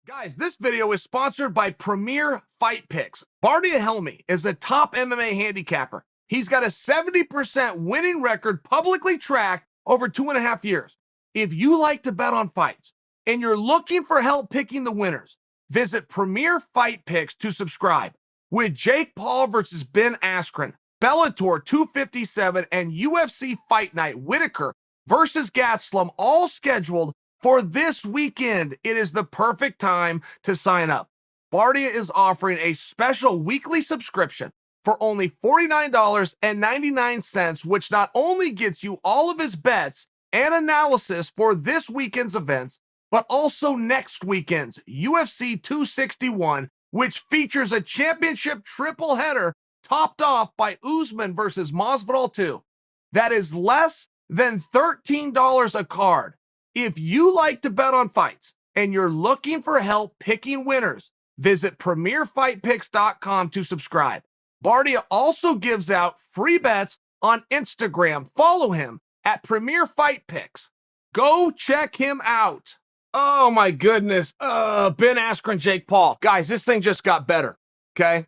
Guys, this video is sponsored by Premier Fight Picks. Bardia Helmy is a top MMA handicapper. He's got a 70% winning record publicly tracked over 2.5 years. If you like to bet on fights and you're looking for help picking the winners, visit Premier Fight Picks to subscribe. With Jake Paul versus Ben Askren, Bellator 257, and UFC Fight Night Whitaker versus Gastelum all scheduled for this weekend, it is the perfect time to sign up. Bardia is offering a special weekly subscription for only $49.99, which not only gets you all of his bets and analysis for this weekend's events, but also next weekend's UFC 261, which features a championship triple header topped off by Usman versus Masvidal 2. That is less than $13 a card. If you like to bet on fights and you're looking for help picking winners, visit PremierFightPicks.com to subscribe. Bardia also gives out free bets on Instagram. Follow him at Premier Fight Picks. Go check him out. Oh my goodness. Ben Askren, Jake Paul. Guys, this thing just got better, okay?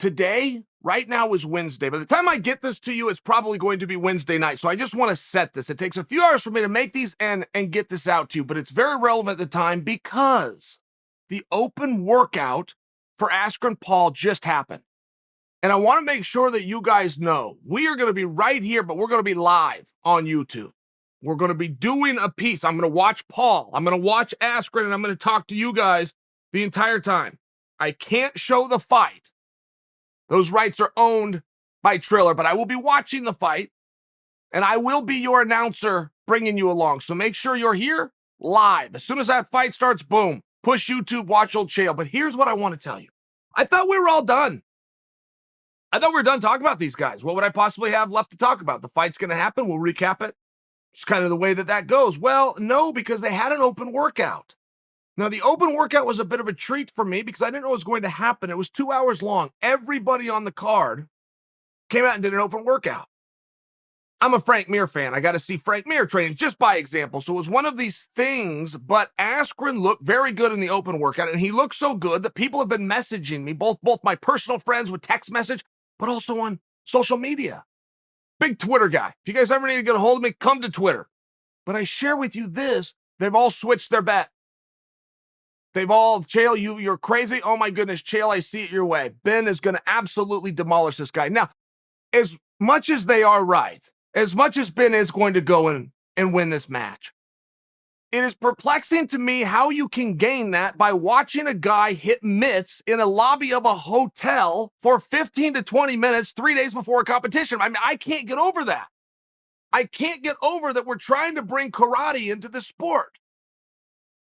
Today, right now, is Wednesday. By the time I get this to you, it's probably going to be Wednesday night. So I just want to set this. It takes a few hours for me to make these and get this out to you, but it's very relevant at the time because the open workout for Askren Paul just happened. And I want to make sure that you guys know we are going to be right here, but we're going to be live on YouTube. We're going to be doing a piece. I'm going to watch Paul. I'm going to watch Askren, and I'm going to talk to you guys the entire time. I can't show the fight. Those rights are owned by Triller, but I will be watching the fight, and I will be your announcer bringing you along. So make sure you're here live. As soon as that fight starts, boom, push YouTube, watch old Chael. But here's what I want to tell you. I thought we were all done. I thought we were done talking about these guys. What would I possibly have left to talk about? The fight's going to happen. We'll recap it. It's kind of the way that goes. Well, no, because they had an open workout. Now, the open workout was a bit of a treat for me because I didn't know what was going to happen. It was 2 hours long. Everybody on the card came out and did an open workout. I'm a Frank Mir fan. I got to see Frank Mir training just by example. So it was one of these things, but Askren looked very good in the open workout, and he looked so good that people have been messaging me, both my personal friends with text message, but also on social media. Big Twitter guy. If you guys ever need to get a hold of me, come to Twitter. But I share with you this, they've all switched their bet. They've all, Chael, you're crazy. Oh my goodness, Chael, I see it your way. Ben is going to absolutely demolish this guy. Now, as much as they are right, as much as Ben is going to go in and win this match, it is perplexing to me how you can gain that by watching a guy hit mitts in a lobby of a hotel for 15 to 20 minutes 3 days before a competition. I mean, I can't get over that. I can't get over that we're trying to bring karate into the sport.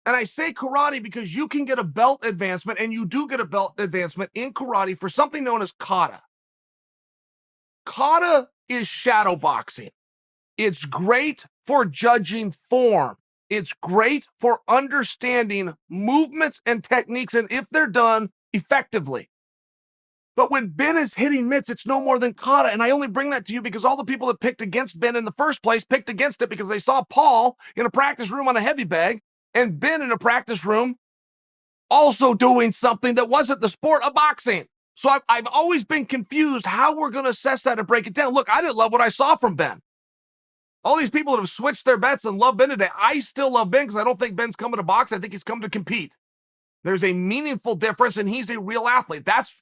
And I say karate because you can get a belt advancement, and you do get a belt advancement in karate for something known as kata. Kata is shadow boxing. It's great for judging form. It's great for understanding movements and techniques, and if they're done effectively. But when Ben is hitting mitts, it's no more than kata. And I only bring that to you because all the people that picked against Ben in the first place picked against it because they saw Paul in a practice room on a heavy bag, and Ben in a practice room also doing something that wasn't the sport of boxing. So I've always been confused how we're going to assess that and break it down. Look, I didn't love what I saw from Ben. All these people that have switched their bets and love Ben today, I still love Ben because I don't think Ben's coming to box. I think he's come to compete. There's a meaningful difference, and he's a real athlete. That's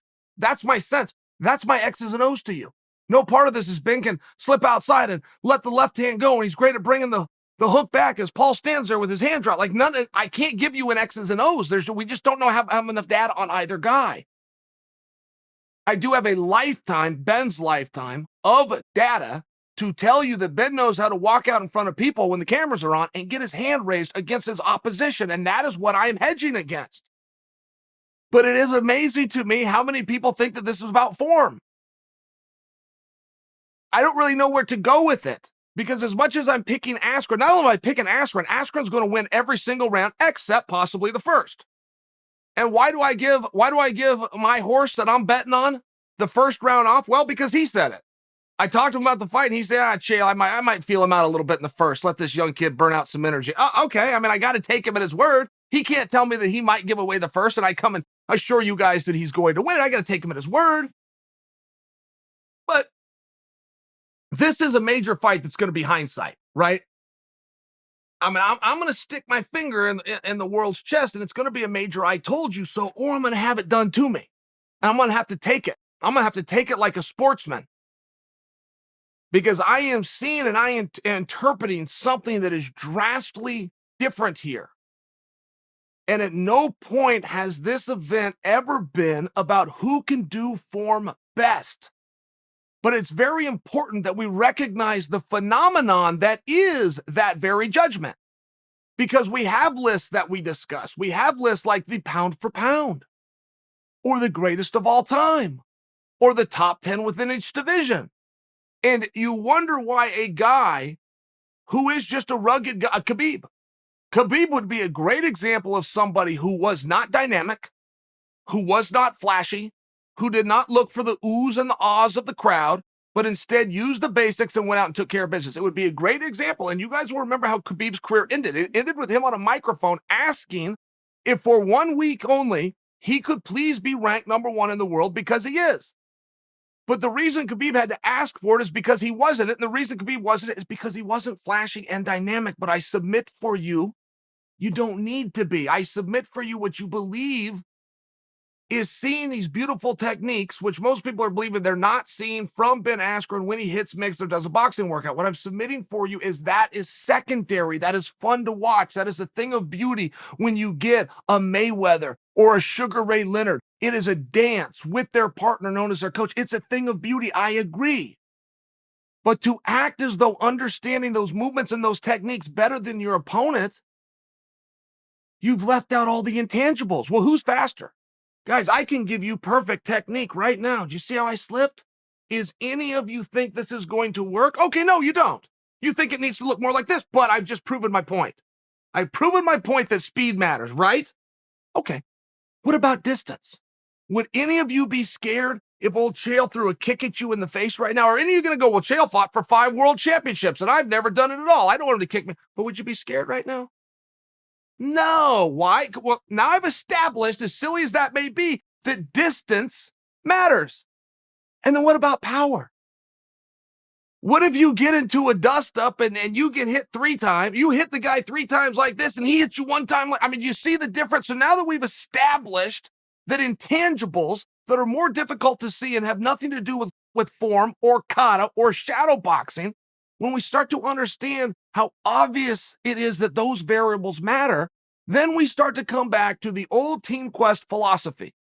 my sense. That's my X's and O's to you. No part of this is Ben can slip outside and let the left hand go, and he's great at bringing the hook back as Paul stands there with his hand dropped. Like I can't give you an X's and O's. We just don't know have enough data on either guy. I do have a lifetime, Ben's lifetime, of data to tell you that Ben knows how to walk out in front of people when the cameras are on and get his hand raised against his opposition, and that is what I'm hedging against. But it is amazing to me how many people think that this is about form. I don't really know where to go with it. Because as much as I'm picking Askren, not only am I picking Askren, Askren's going to win every single round except possibly the first. And why do I give my horse that I'm betting on the first round off? Well, because he said it. I talked to him about the fight, and he said, Chael, I might feel him out a little bit in the first. Let this young kid burn out some energy. Okay, I mean, I got to take him at his word. He can't tell me that he might give away the first, and I come and assure you guys that he's going to win. I got to take him at his word. But this is a major fight that's going to be hindsight, right? I mean, I'm going to stick my finger in the world's chest, and it's going to be a major I told you so, or I'm going to have it done to me. And I'm going to have to take it. I'm going to have to take it like a sportsman. Because I am seeing and I am interpreting something that is drastically different here. And at no point has this event ever been about who can do form best. But it's very important that we recognize the phenomenon that is that very judgment. Because we have lists that we discuss. We have lists like the pound for pound, or the greatest of all time, or the top 10 within each division. And you wonder why a guy who is just a rugged guy, Khabib would be a great example of somebody who was not dynamic, who was not flashy, who did not look for the oohs and the ahs of the crowd, but instead used the basics and went out and took care of business. It would be a great example. And you guys will remember how Khabib's career ended. It ended with him on a microphone asking if for 1 week only he could please be ranked #1 in the world, because he is. But the reason Khabib had to ask for it is because he wasn't it. And the reason Khabib wasn't it is because he wasn't flashy and dynamic. But I submit for you, you don't need to be. I submit for you what you believe is seeing these beautiful techniques, which most people are believing they're not seeing from Ben Askren when he hits mixed or does a boxing workout. What I'm submitting for you is that is secondary. That is fun to watch. That is a thing of beauty when you get a Mayweather or a Sugar Ray Leonard. It is a dance with their partner known as their coach. It's a thing of beauty. I agree. But to act as though understanding those movements and those techniques better than your opponent, you've left out all the intangibles. Well, who's faster? Guys, I can give you perfect technique right now. Do you see how I slipped? Is any of you think this is going to work? Okay, no, you don't. You think it needs to look more like this, but I've just proven my point. I've proven my point that speed matters, right? Okay, what about distance? Would any of you be scared if old Chael threw a kick at you in the face right now? Or any of you going to go, well, Chael fought for 5 world championships, and I've never done it at all. I don't want him to kick me. But would you be scared right now? No. Why? Well, now I've established, as silly as that may be, that distance matters. And then what about power? What if you get into a dust-up and you get hit 3 times, you hit the guy 3 times like this, and he hits you 1 time? I mean, you see the difference? So now that we've established that intangibles that are more difficult to see and have nothing to do with form or kata or shadow boxing, when we start to understand how obvious it is that those variables matter, then we start to come back to the old Team Quest philosophy.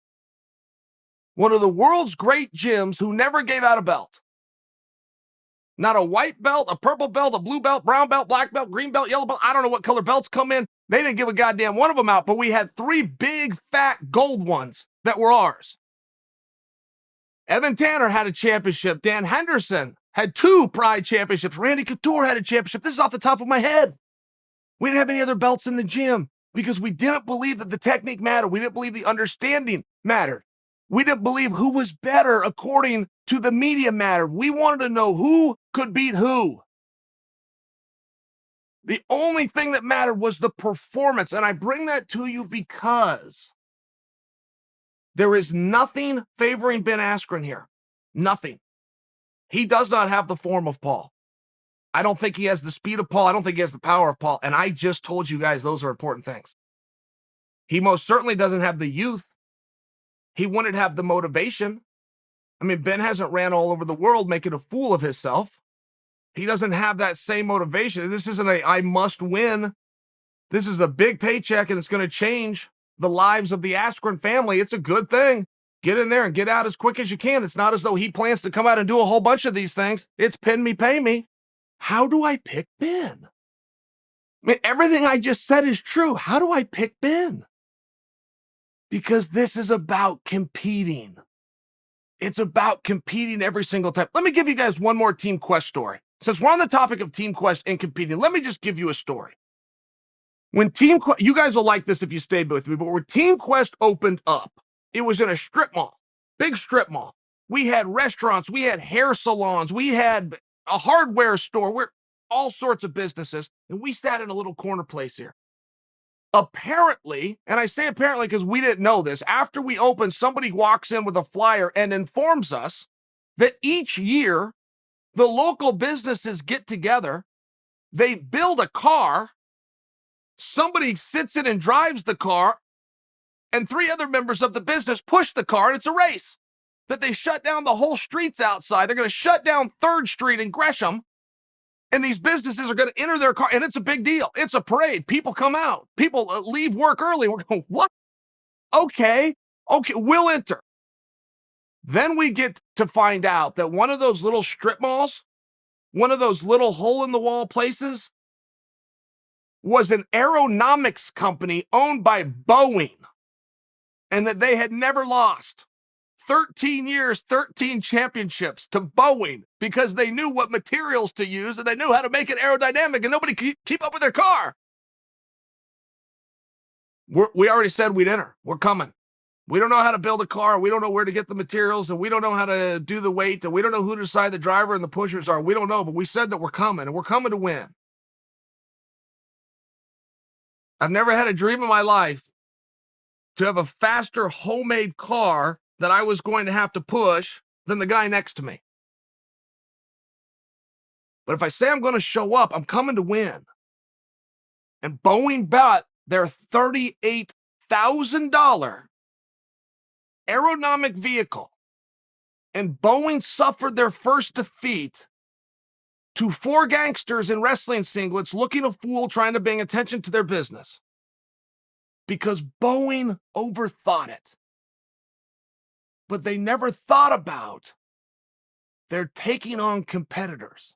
One of the world's great gyms who never gave out a belt. Not a white belt, a purple belt, a blue belt, brown belt, black belt, green belt, yellow belt. I don't know what color belts come in. They didn't give a goddamn one of them out, but we had 3 big, fat gold ones that were ours. Evan Tanner had a championship. Dan Henderson had 2 Pride championships. Randy Couture had a championship. This is off the top of my head. We didn't have any other belts in the gym because we didn't believe that the technique mattered. We didn't believe the understanding mattered. We didn't believe who was better according to the media mattered. We wanted to know who could beat who. The only thing that mattered was the performance. And I bring that to you because there is nothing favoring Ben Askren here. Nothing. He does not have the form of Paul. I don't think he has the speed of Paul. I don't think he has the power of Paul. And I just told you guys those are important things. He most certainly doesn't have the youth. He wouldn't have the motivation. I mean, Ben hasn't ran all over the world making a fool of himself. He doesn't have that same motivation. This isn't a I must win. This is a big paycheck, and it's going to change the lives of the Askren family. It's a good thing. Get in there and get out as quick as you can. It's not as though he plans to come out and do a whole bunch of these things. It's pin me, pay me. How do I pick Ben? I mean, everything I just said is true. How do I pick Ben? Because this is about competing. It's about competing every single time. Let me give you guys one more Team Quest story. Since we're on the topic of Team Quest and competing, let me just give you a story. When Team Quest, you guys will like this if you stayed with me, but when Team Quest opened up, it was in a strip mall, big strip mall. We had restaurants, we had hair salons, we had a hardware store, we're all sorts of businesses, and we sat in a little corner place here. Apparently, and I say apparently because we didn't know this, after we opened, somebody walks in with a flyer and informs us that each year the local businesses get together, they build a car, somebody sits in and drives the car, and 3 other members of the business push the car, and it's a race. That they shut down the whole streets outside. They're going to shut down 3rd Street in Gresham, and these businesses are going to enter their car, and it's a big deal. It's a parade. People come out. People leave work early. We're going, what? Okay, we'll enter. Then we get to find out that one of those little strip malls, one of those little hole-in-the-wall places, was an aeronautics company owned by Boeing, and that they had never lost. 13 years, 13 championships to Boeing because they knew what materials to use and they knew how to make it aerodynamic and nobody could keep up with their car. We already said we'd enter. We're coming. We don't know how to build a car. We don't know where to get the materials, and we don't know how to do the weight, and we don't know who to decide the driver and the pushers are. We don't know, but we said that we're coming, and we're coming to win. I've never had a dream in my life to have a faster homemade car that I was going to have to push than the guy next to me. But if I say I'm going to show up, I'm coming to win. And Boeing bought their $38,000 aerodynamic vehicle. And Boeing suffered their first defeat to 4 gangsters in wrestling singlets looking a fool trying to bring attention to their business. Because Boeing overthought it. But they never thought about they're taking on competitors.